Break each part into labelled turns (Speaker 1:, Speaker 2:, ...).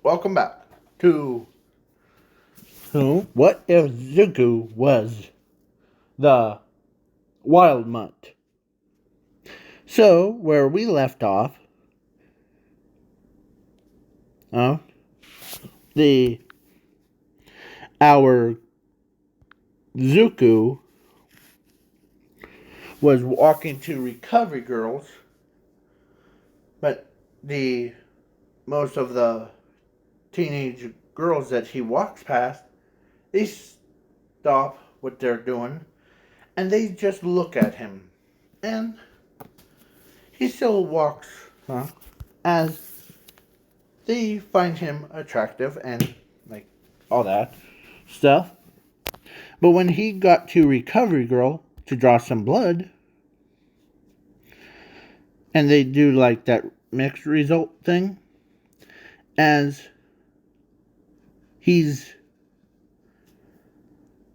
Speaker 1: Welcome back to What If Zuko Was the Wildmutt? So, where we left off, uh, the our Zuko was walking to recovery girls, but the most of the teenage girls that he walks past, they stop what they're doing and they just look at him. And he still walks as they find him attractive and like all that stuff. But when he got to Recovery Girl to draw some blood, and they do like that mixed result thing, as he's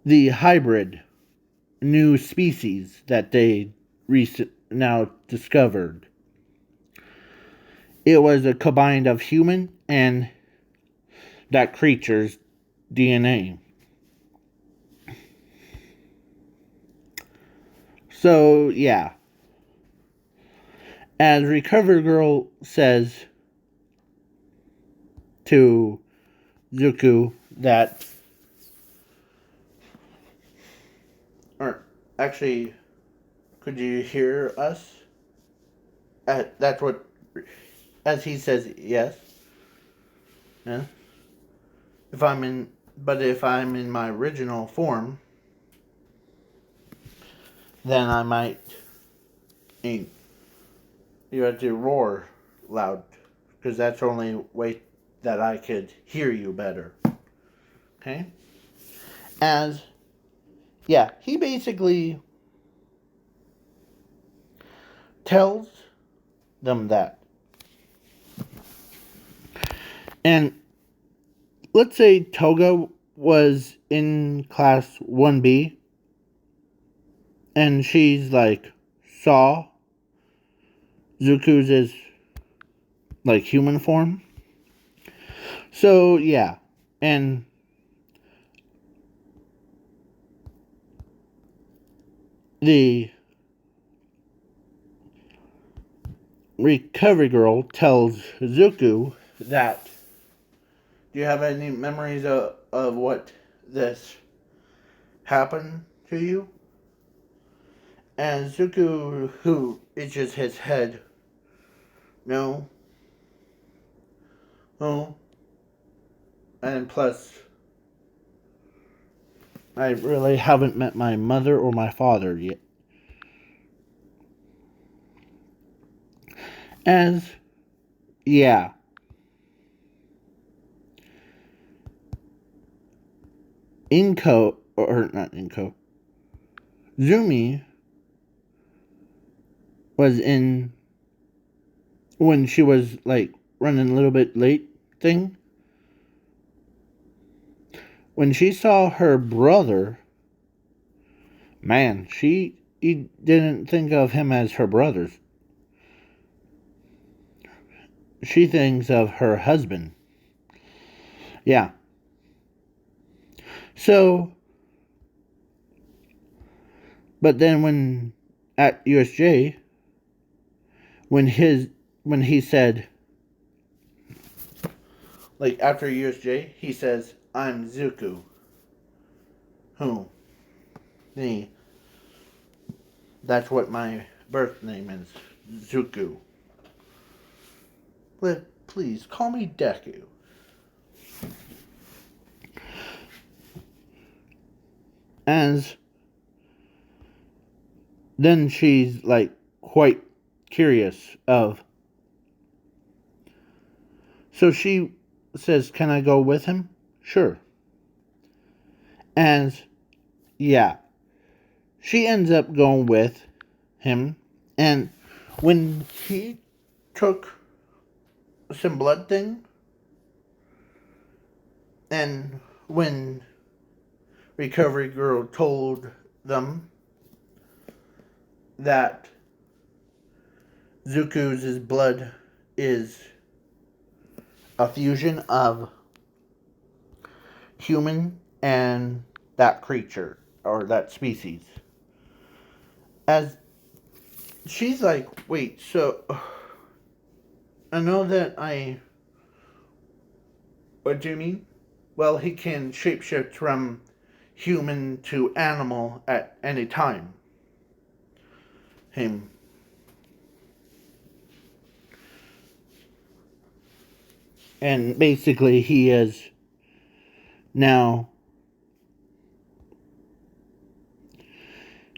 Speaker 1: the hybrid new species that they now discovered. It was a combine of human and that creature's DNA. So, yeah. As Recovery Girl says to Zuko that, or actually, could you hear us? That's what, as he says, yes. Yeah. If I'm in my original form, then I might, you have to roar loud, because that's the only way that I could hear you better. Okay? As, yeah, he basically tells them that. And let's say Toga was in class 1B and she's like saw Zuko's like human form. So yeah, and the recovery girl tells Zuko that, do you have any memories of what this happened to you? And Zuko, who itches his head, no. Oh. And plus, I really haven't met my mother or my father yet. As, yeah. Inko, or not Inko, Zumi was in, when she was like running a little bit late thing, when she saw her brother, man, she didn't think of him as her brother. She thinks of her husband. Yeah. So, but then when at USJ, when he said, like after USJ, he says, "I'm Zuko." Who? Me. That's what my birth name is, Zuko. But please call me Deku. As then she's like quite curious of. So she says, "Can I go with him?" Sure. As yeah, she ends up going with him, and when he took some blood thing, and when recovery girl told them that Zuko's blood is a fusion of human and that creature or that species. As she's like, wait, so I know that I. What do you mean? Well, he can shapeshift from human to animal at any time. Him. And basically, he is now.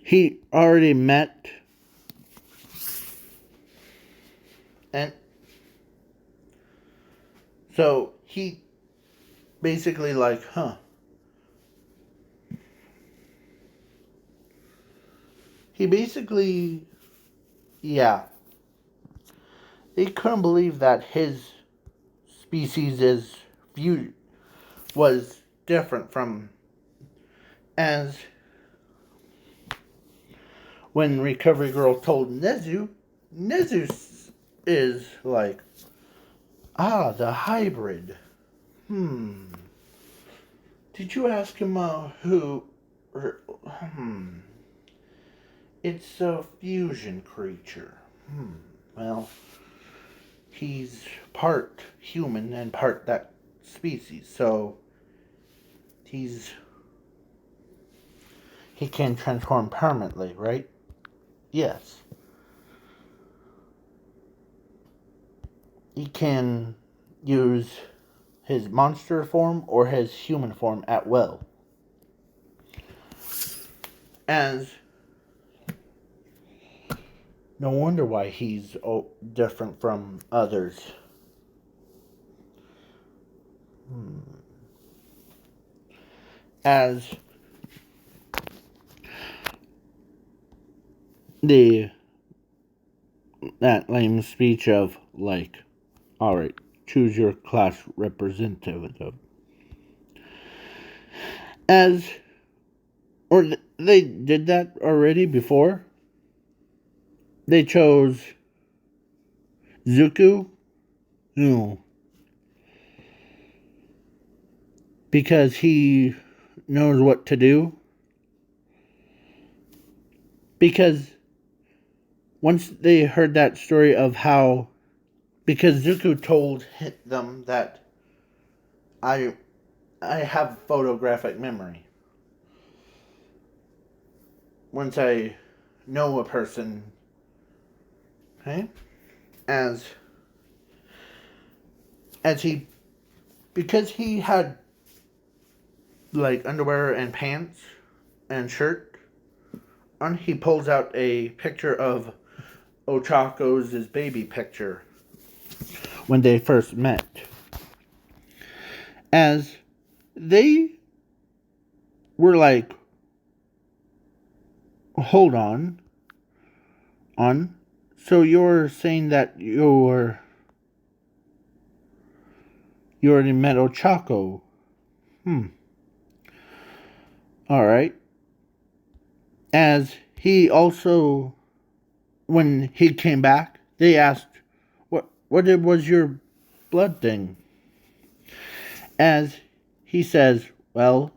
Speaker 1: He already met. And so he basically, like, He basically, yeah. They couldn't believe that his species was different from, as when Recovery Girl told Nezu is like, the hybrid. Did you ask him who? It's a fusion creature. Well, he's part human and part that species, so he can transform permanently, right? Yes. He can use his monster form or his human form at will. As no wonder why he's different from others. As that lame speech of, like, alright, choose your class representative. Or they did that already before. They chose Zuko. No. Because he knows what to do. Because once they heard that story of how, because Zuko told them that I have photographic memory. Once I know a person, okay, as because he had like underwear and pants and shirt on, he pulls out a picture of Ochako's baby picture when they first met. As they were like, hold on. So you're saying that you already met Ochako? Alright. As he also, when he came back, they asked, what was your blood thing? As he says, well,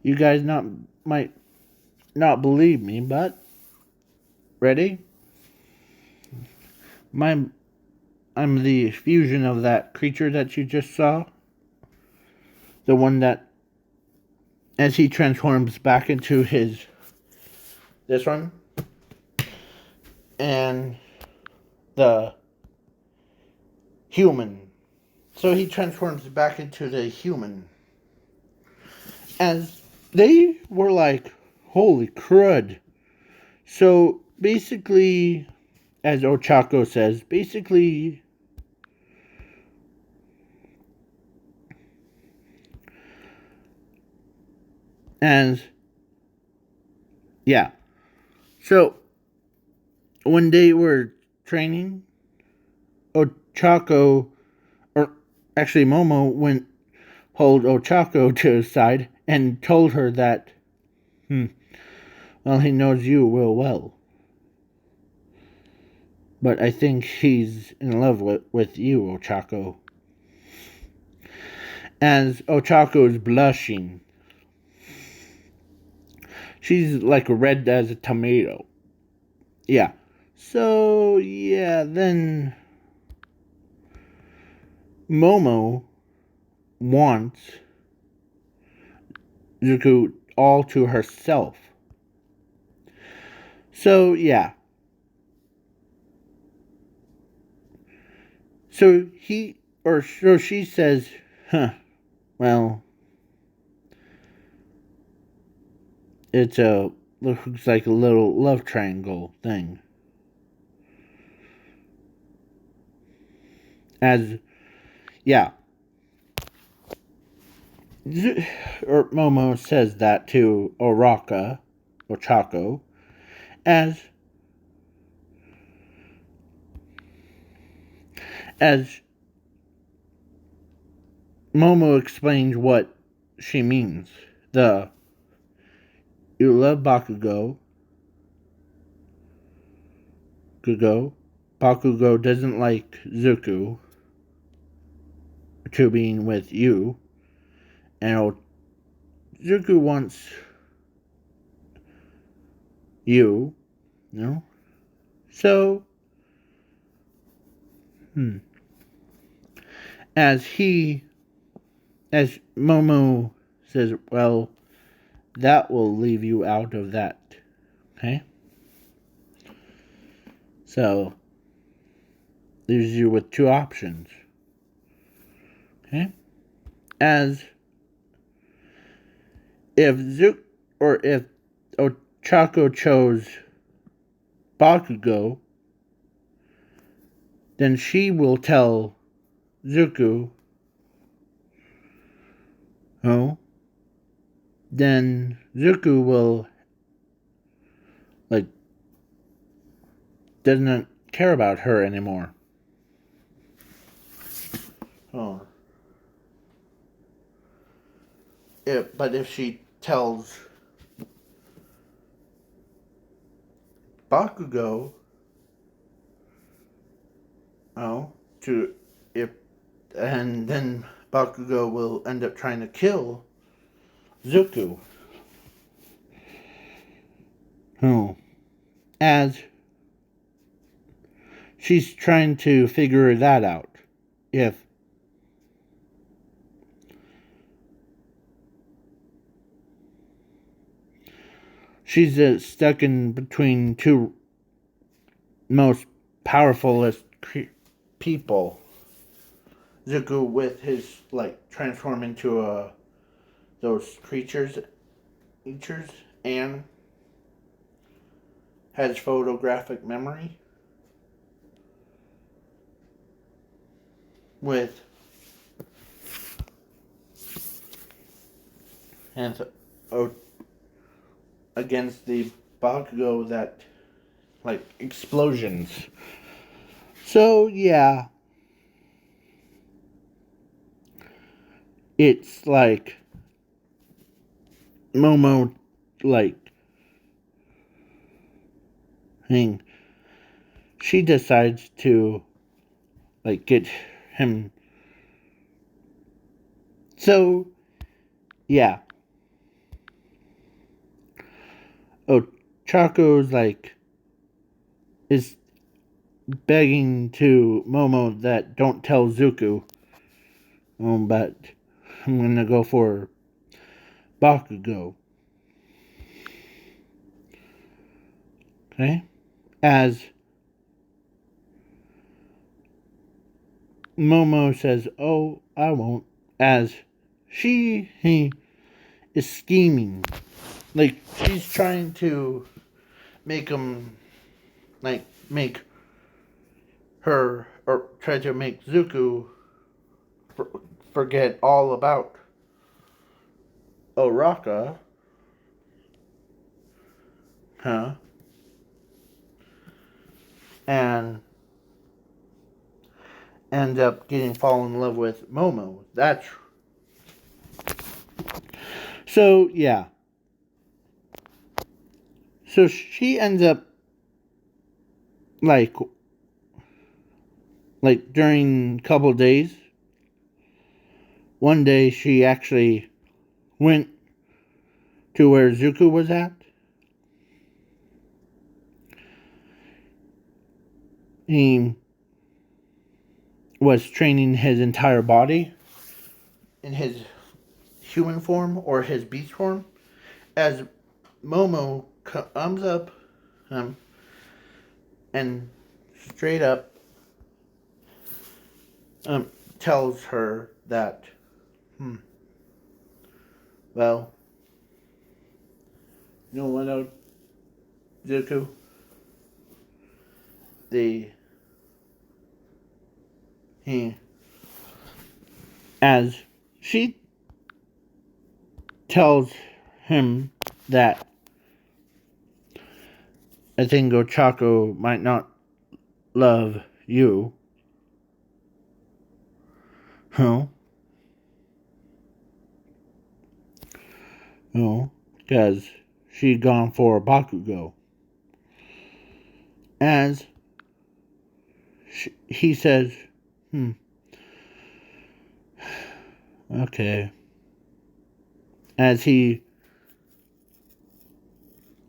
Speaker 1: you guys might not believe me, but ready? I'm the fusion of that creature that you just saw. The one that, as he transforms back into this one, and the human. So he transforms back into the human. As they were like, holy crud. So basically, as Ochako says, basically, as, yeah. So when they were training, Ochako, or actually Momo, pulled Ochako to his side and told her that, well, he knows you real well. but I think he's in love with you, Ochako. As Ochako is blushing, she's like red as a tomato. Yeah. So, yeah, then Momo wants Zuko all to herself. So, yeah. So she says, well, looks like a little love triangle thing. As, yeah. Or Momo says that to Ochako, as Momo explains what she means. You love Bakugo doesn't like Zuko to being with you, and Zuko wants you, So, as Momo says, well, that will leave you out of that, okay? So, leaves you with two options, okay? As if Ochako chose Bakugo, then she will tell Zuko, then Zuko will, doesn't care about her anymore. But if she tells Bakugo, and then Bakugo will end up trying to kill Zuko. As she's trying to figure that out. If she's stuck in between two most powerfulest people. Zuko with his transform into those creatures, and has photographic memory with against the Bakugo that explosions. So yeah, it's Momo thing. She decides to get him. So yeah. Chaco's is begging to Momo that don't tell Zuko. But I'm gonna go for Bakugo. Okay? As Momo says, oh, I won't. As he is scheming. She's trying to make him, make her, or try to make Zuko forget all about Oraka. And end up fall in love with Momo. So yeah. So she ends up like during a couple of days. One day she actually went to where Zuko was at. He was training his entire body in his human form or his beast form. As Momo comes up and straight up tells her that, well, you know what, Zuko? As she tells him that I think Ochako might not love you. Huh? No, because she gone for Bakugo. As he says, okay. As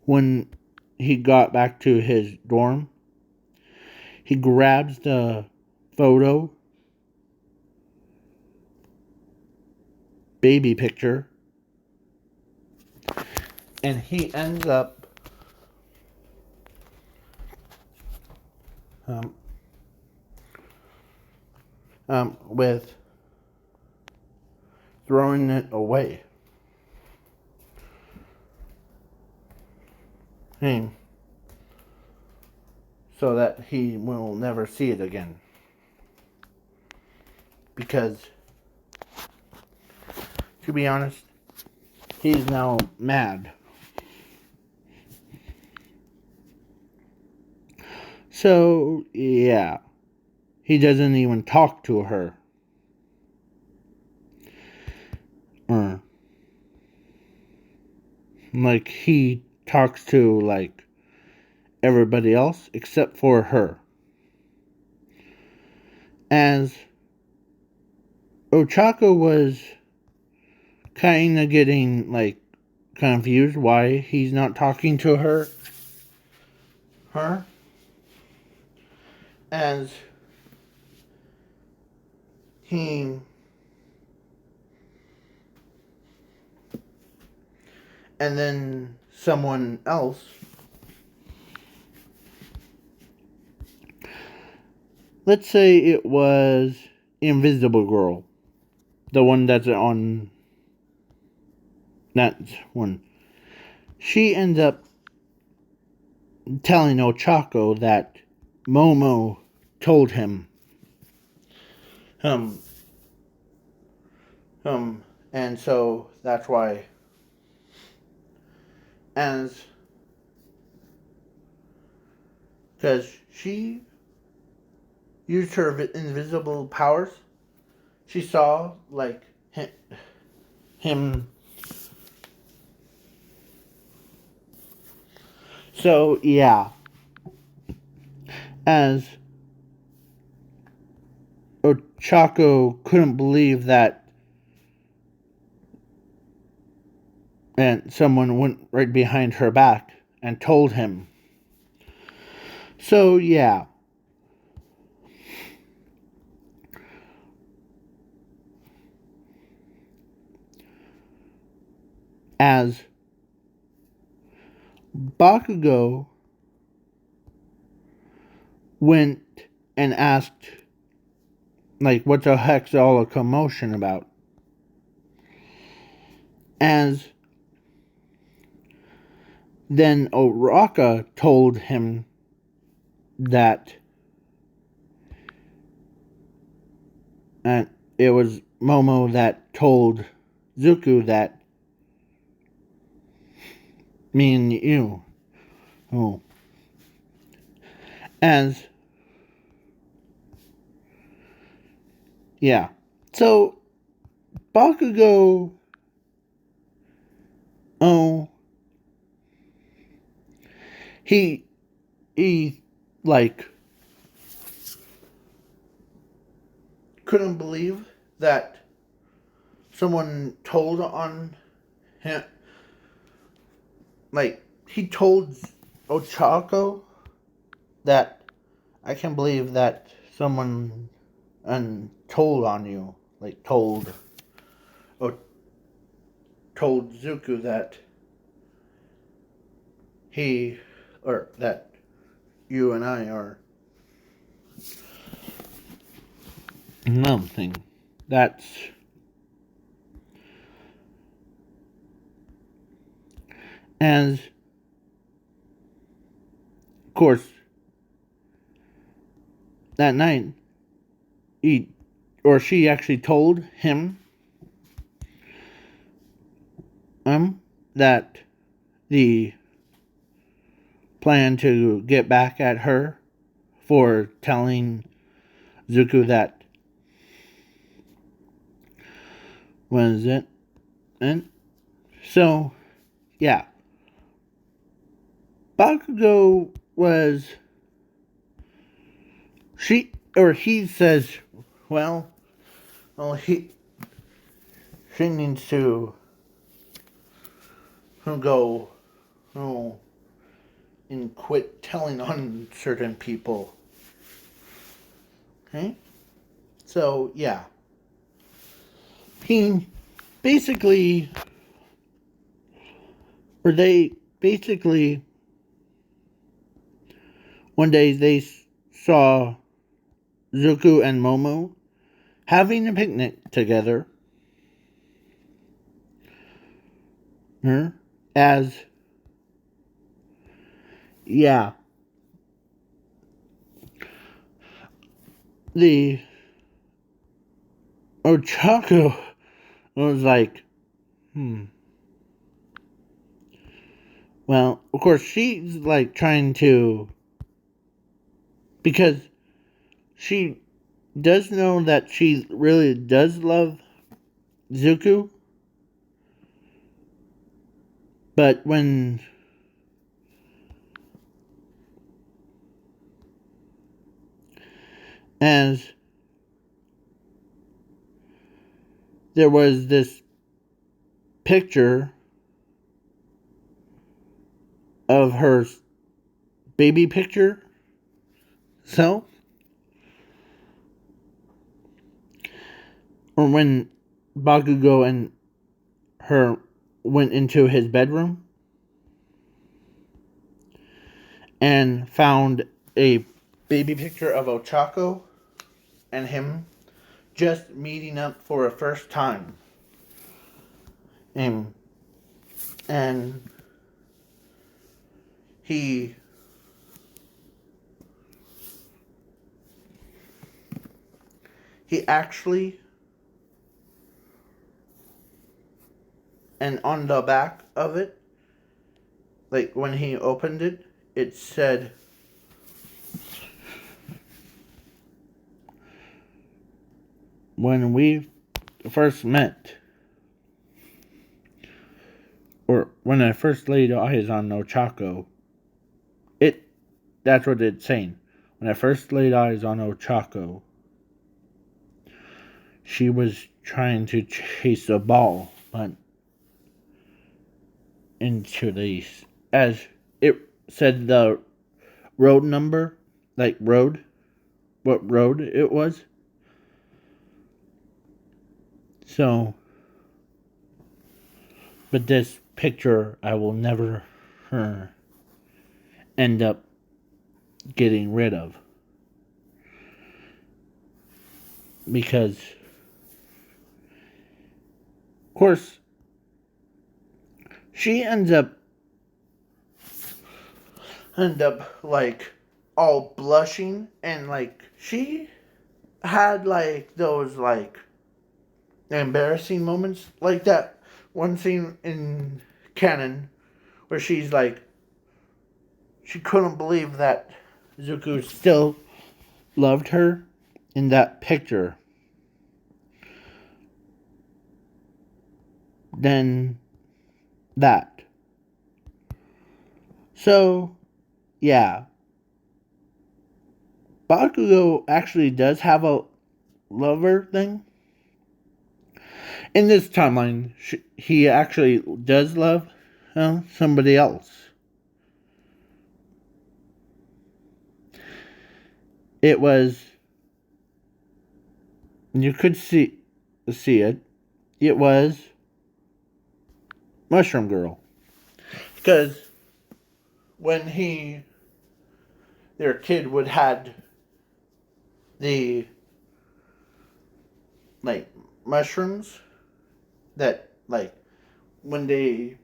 Speaker 1: when he got back to his dorm, he grabs the photo, baby picture, and he ends up with throwing it away. So that he will never see it again. Because, to be honest, he's now mad. So, yeah. He doesn't even talk to her. Like, he talks to, like, everybody else except for her. As Ochako was kind of getting, like, confused why he's not talking to her. As he and then someone else, let's say it was Invisible Girl, the one that's on that one, she ends up telling Ochako that Momo told him and so that's why, as because she used her invisible powers, she saw like him. So yeah, as Ochako couldn't believe that, and someone went right behind her back and told him. So yeah. As Bakugo went and asked, like, what the heck's all the commotion about? As then Oraka told him that it was Momo that told Zuko that me and you. Oh. As yeah. So Bakugo he like couldn't believe that someone told on him. Like, he told Ochako that I can't believe that someone told on you. Like, told Zuko that he, or that you and I are nothing. That's as, of course, that night, she actually told him that the plan to get back at her for telling Zuko that was it. And so, yeah. Bakugo was he says, well, she needs to go and quit telling on certain people. Okay? So, yeah. He basically, one day they saw Zuko and Momo having a picnic together. As, yeah, the Ochako was like, well, of course, she's like trying to, because she does know that she really does love Zuko, but as there was this picture of her baby picture, so, or when Bakugo and her went into his bedroom and found a baby picture of Ochako and him just meeting up for a first time. And he actually, and on the back of it, like when he opened it, it said, when we first met, or when I first laid eyes on Ochako, that's what it's saying. When I first laid eyes on Ochako, she was trying to chase a ball, but into these, as it said the road number, like road, what road it was. So, but this picture I will never end up getting rid of, because of course she ends up like all blushing, and like she had like those like embarrassing moments, like that one scene in canon where she's like, she couldn't believe that Zuko still loved her in that picture. Then that. So, yeah. Bakugo actually does have a lover thing. In this timeline, he actually does love somebody else. It was, you could see it. It was Mushroom Girl, because when their kid would had the like mushrooms that like when they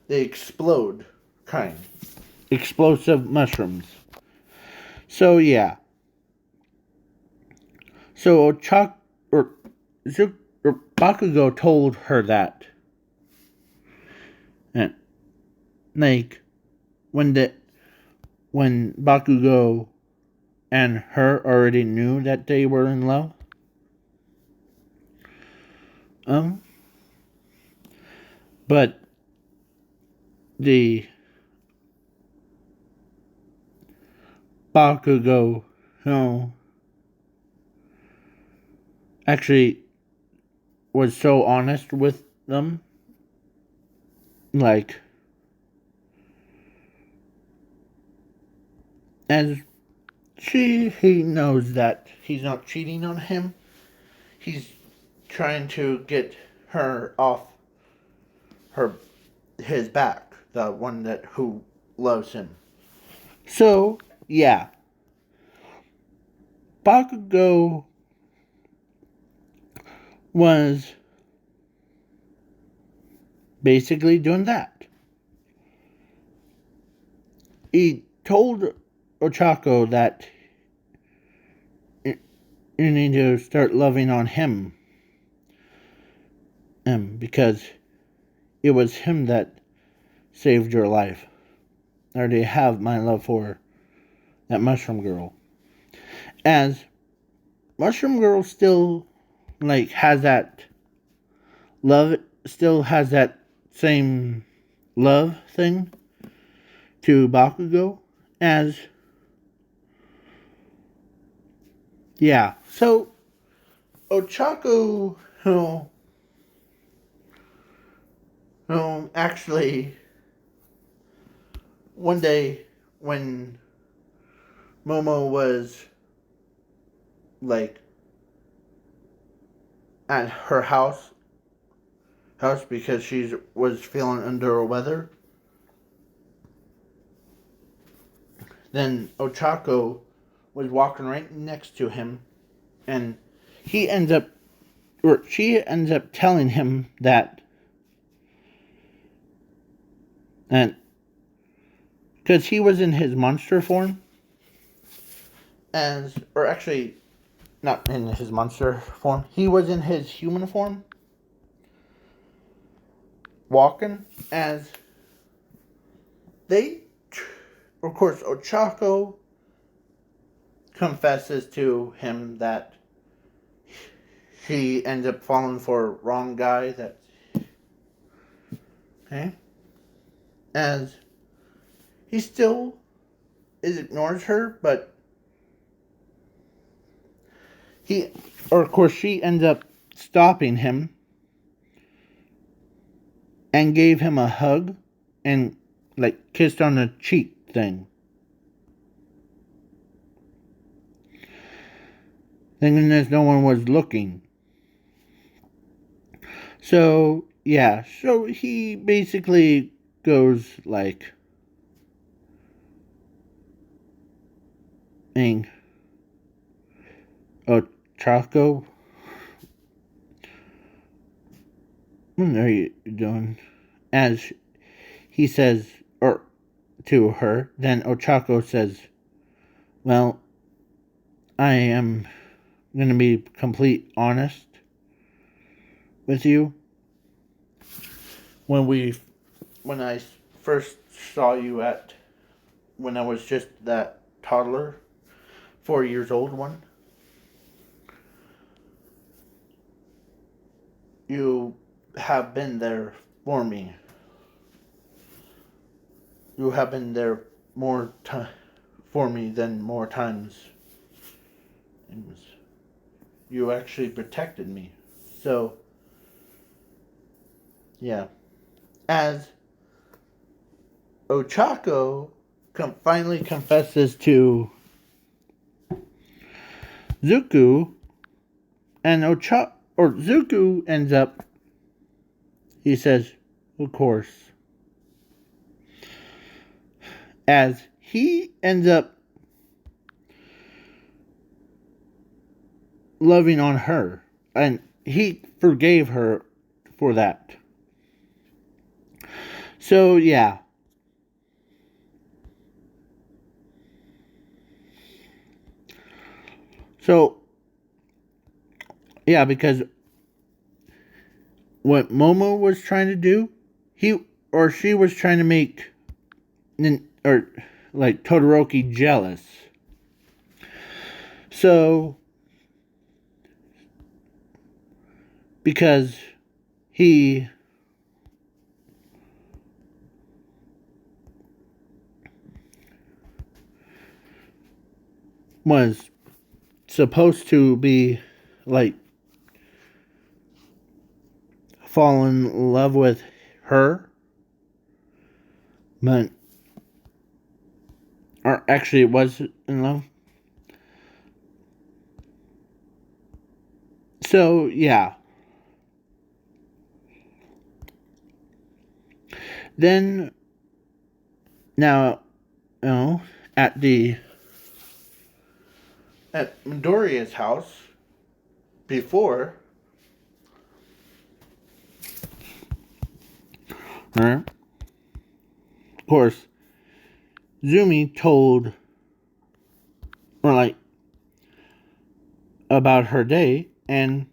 Speaker 1: explode, kind explosive mushrooms. So yeah. So Bakugo told her that, and like when Bakugo and her already knew that they were in love. But the Bakugo, actually was so honest with them, like, as he knows that he's not cheating on him. He's trying to get her off his back, the one that who loves him. So yeah, Bakugo was basically doing that. He told Ochako that you need to start loving on him, because it was him that saved your life. I already have my love for that Mushroom Girl. As Mushroom Girl still has that love, still has that same love thing to Bakugo, as yeah. So Ochako, actually one day when Momo was at her house because she was feeling under the weather. Then Ochako was walking right next to him, and she ends up telling him that, and because he was in his monster form, or actually not in his monster form, he was in his human form, walking, as of course, Ochako confesses to him that she ends up falling for a wrong guy, as he still ignores her, but of course, she ends up stopping him and gave him a hug and kissed on the cheek thing. Thinking that no one was looking. So yeah, so he basically goes Chaco, what are you doing? As he says, or to her, then Ochako says, well, I am going to be complete honest with you. When I first saw you when I was just that toddler, 4 years old one, you have been there for me. You have been there for me than more times. You actually protected me. So, yeah. As Ochako finally confesses to Zuko, and Zuko ends up, he says, of course. As he ends up loving on her, and he forgave her for that. So, yeah. So, yeah, because what Momo was trying to do, she was trying to make Todoroki jealous. So, because he was supposed to be fall in love with her, but or actually it was in love. So yeah. Then now, at Midoriya's house before, of course, Zumi told, about her day, and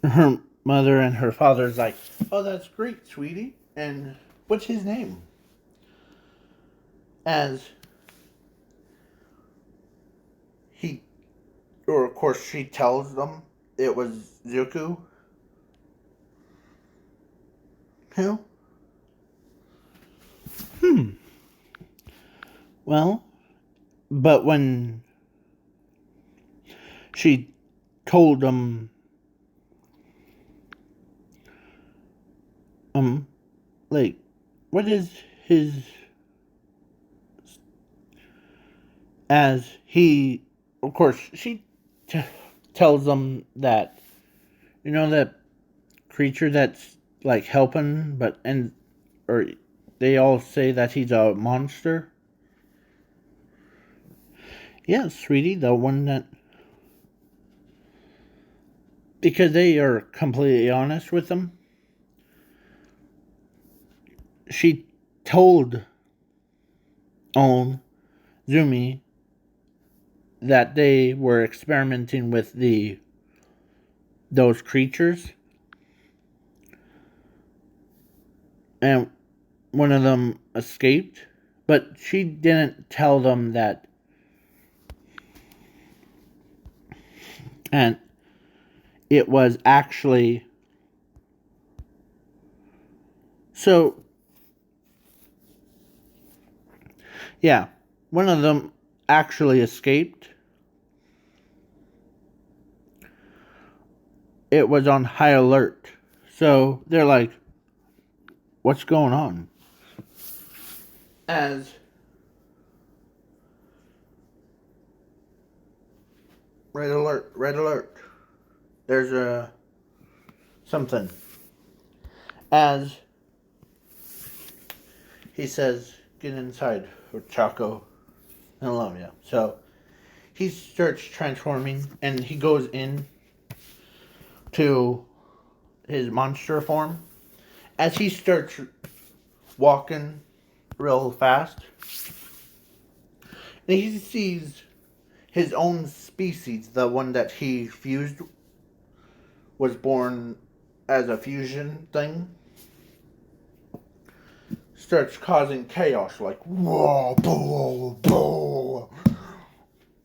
Speaker 1: her mother and her father's like, "Oh, that's great, sweetie. And what's his name?" As of course, she tells them it was Zuko. Who? Well, but when she told them, what is his, as he, of course, she tells them that, that creature that's helping, or they all say that he's a monster. Yeah, sweetie, the one that, because they are completely honest with them. She told Zumi that they were experimenting with those creatures, and one of them escaped, but she didn't tell them that. And it was actually, so yeah, one of them actually escaped. It was on high alert. So they're like, what's going on? As red alert. There's something. As he says, get inside with Chaco and love you. So he starts transforming, and he goes in to his monster form. As he starts walking real fast, and he sees his own species, the one that he fused, was born as a fusion thing, starts causing chaos, like whoa, boom, boom,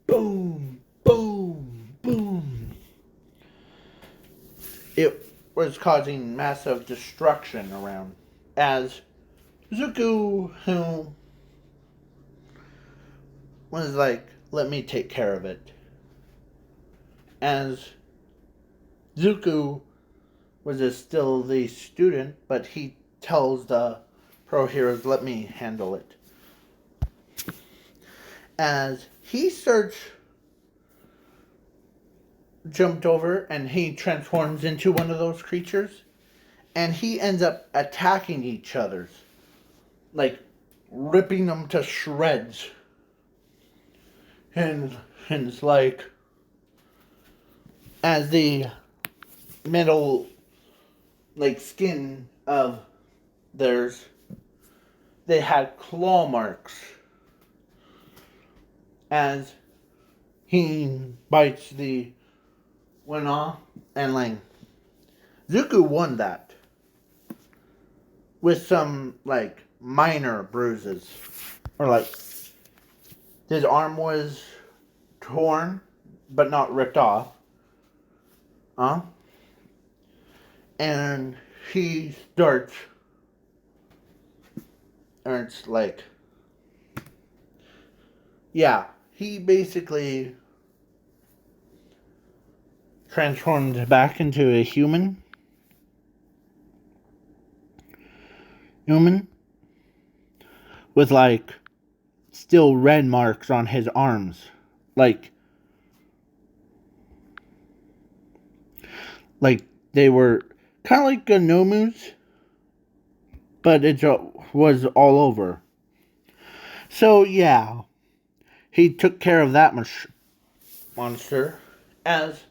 Speaker 1: boom, boom, boom. It was causing massive destruction around. As Zuko, who was like, let me take care of it. as Zuko was still the student, but he tells the pro heroes, let me handle it. As he starts jumped over and he transforms into one of those creatures, and he ends up attacking each other's, like ripping them to shreds. And it's like, as the metal, like, skin of theirs, they had claw marks. As he bites the one off, and like, Zuko won that with some like minor bruises, or like his arm was torn but not ripped off. And he starts, or it's like, yeah, he basically transformed back into a human with like still red marks on his arms, like they were kind of like Gnomus, but it was all over. So yeah, he took care of that monster, as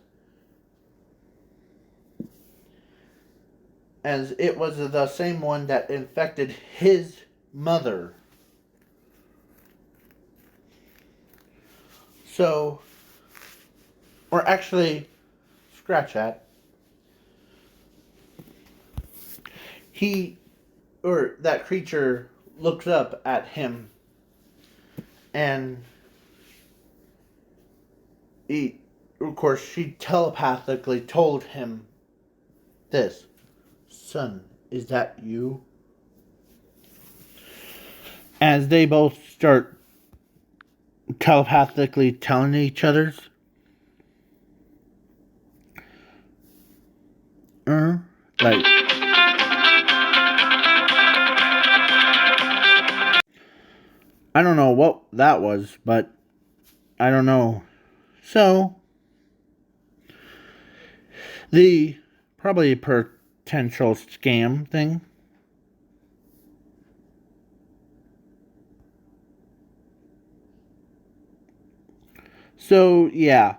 Speaker 1: it was the same one that infected his mother. So, or actually, scratch that. That creature looks up at him, and of course, she telepathically told him this: "Son, is that you?" As they both start telepathically telling each other's, like, I don't know what that was, but I don't know. So, the probably potential scam thing. So, yeah.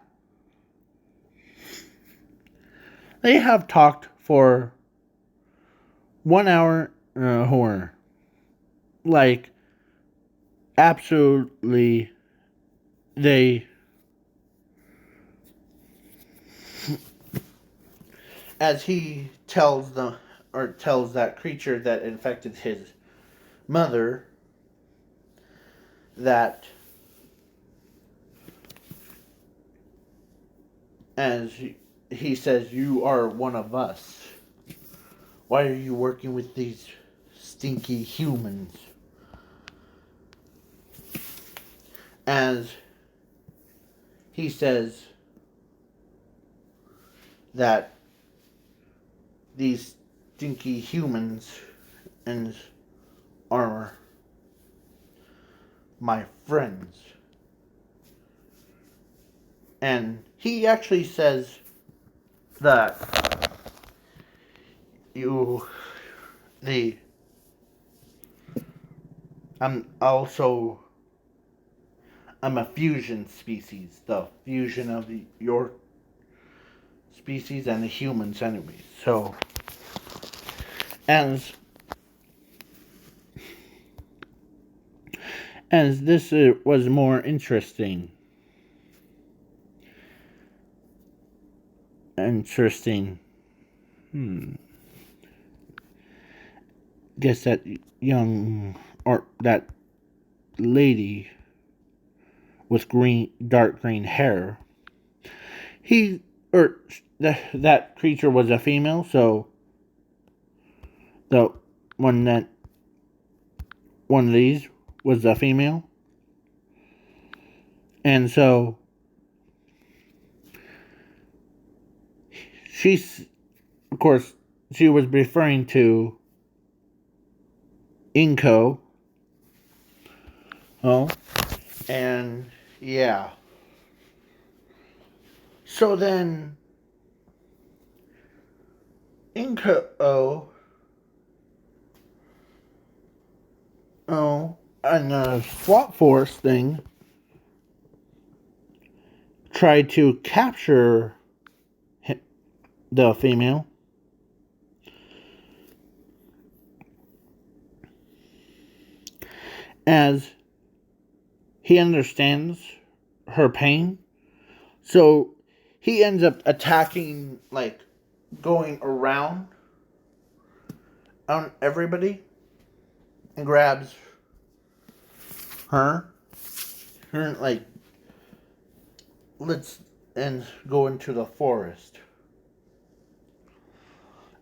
Speaker 1: They have talked for 1 hour horror. Like, absolutely, they, as he tells that creature that infected his mother, that as he says, you are one of us. Why are you working with these stinky humans? As he says that these stinky humans are my friends. And he actually says that I'm a fusion species, the fusion of your species and the humans anyways. So, as this was more interesting. Guess that that lady with dark green hair. That creature was a female, so the one of these was a female, and so she's, of course, she was referring to Inko. Oh, and yeah. So then, Inko, and the SWAT force thing tried to capture the female. As he understands her pain. So he ends up attacking, like, going around on everybody and grabs her. Her, like, let's and go into the forest.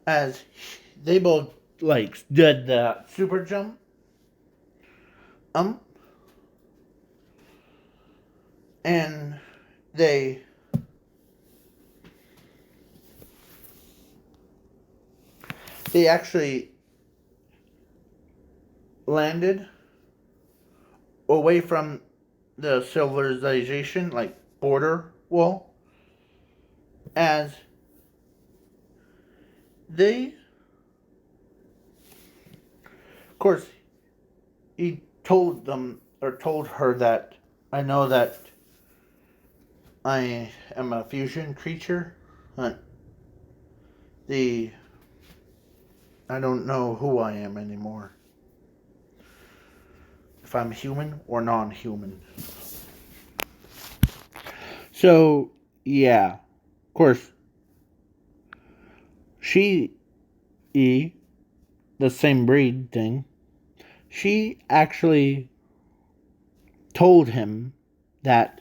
Speaker 1: As they both, like, did the super jump. And they actually landed away from the civilization, like border wall, as they, of course, he told them, or told her, that I know that I am a fusion creature. The I don't know who I am anymore. If I'm human or non-human. So, yeah. Of course, the same breed thing, she actually told him that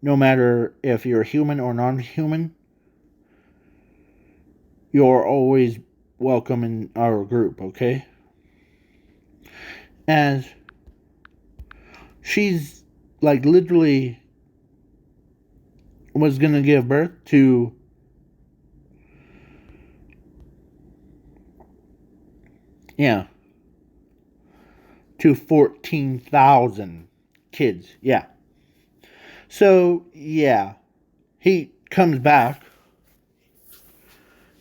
Speaker 1: no matter if you're human or non-human, you're always welcome in our group, okay? And she's, like, literally was gonna give birth to to 14,000 kids. Yeah. So, yeah. He comes back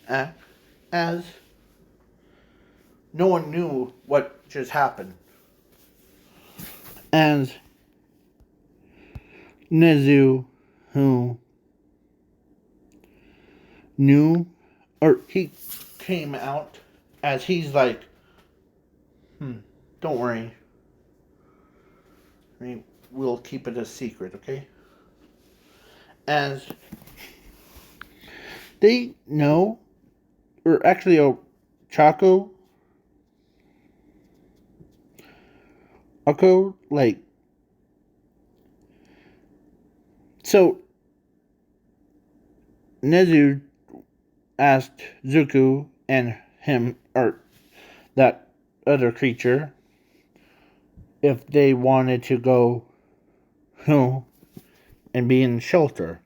Speaker 1: as no one knew what just happened. And Nezu, who knew, or he came out as he's like, don't worry. We'll keep it a secret, okay? As they know, or actually, Chaco, like, so Nezu asked Zuko and him, or that other creature, if they wanted to go and be in shelter.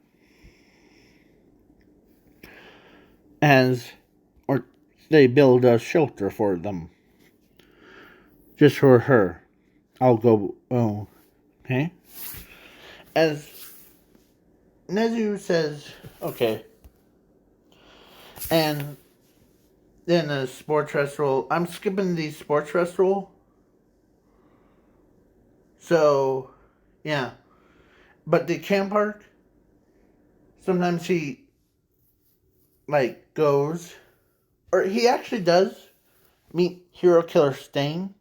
Speaker 1: Or they build a shelter for them. Just for her. I'll go, okay? As Nezu says, okay. And then a sports festival. I'm skipping the sports festival. So, yeah. But the camp park, sometimes he, like, goes, or he actually does meet Hero Killer Stain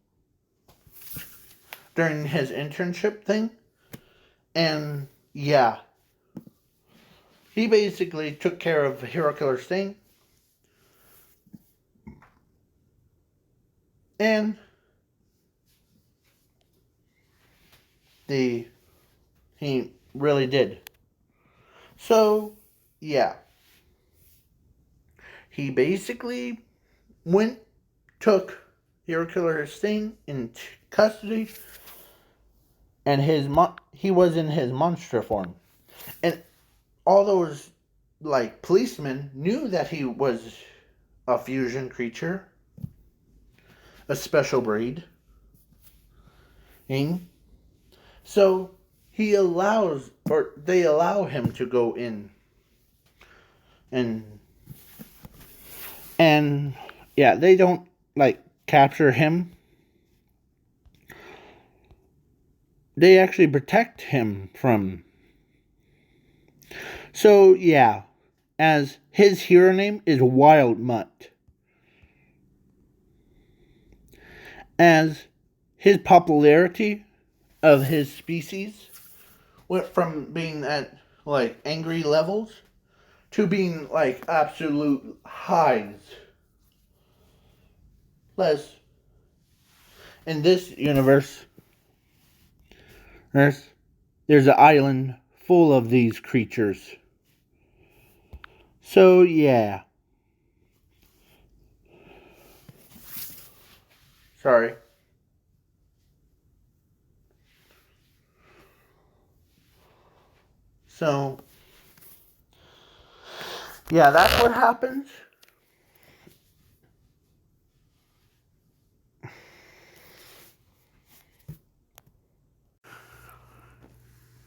Speaker 1: during his internship thing. And, yeah. He basically took care of Hero Killer Stain. And he really did. So, yeah. He basically took Hero Killer Stain into custody, and he was in his monster form. And all those like policemen knew that he was a fusion creature, a special breed. So he allows, or they allow him to go in and yeah, they don't like capture him. They actually protect him from. So yeah, as his hero name is Wildmutt. As his popularity of his species went from being at like angry levels to being like absolute highs. Less in this universe, there's an island full of these creatures. So yeah. Sorry. So yeah, that's what happens.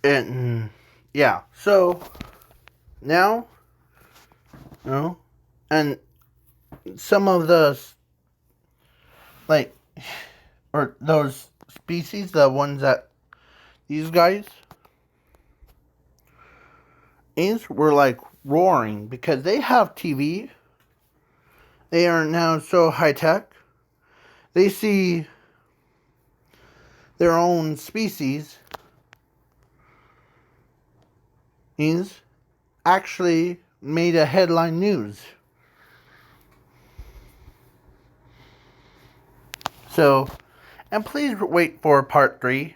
Speaker 1: And yeah, so now, you know, and some of the like, or those species, the ones that these guys is were like roaring because they have TV. They are now so high tech. They see their own species is actually made a headline news. So, and please wait for part 3.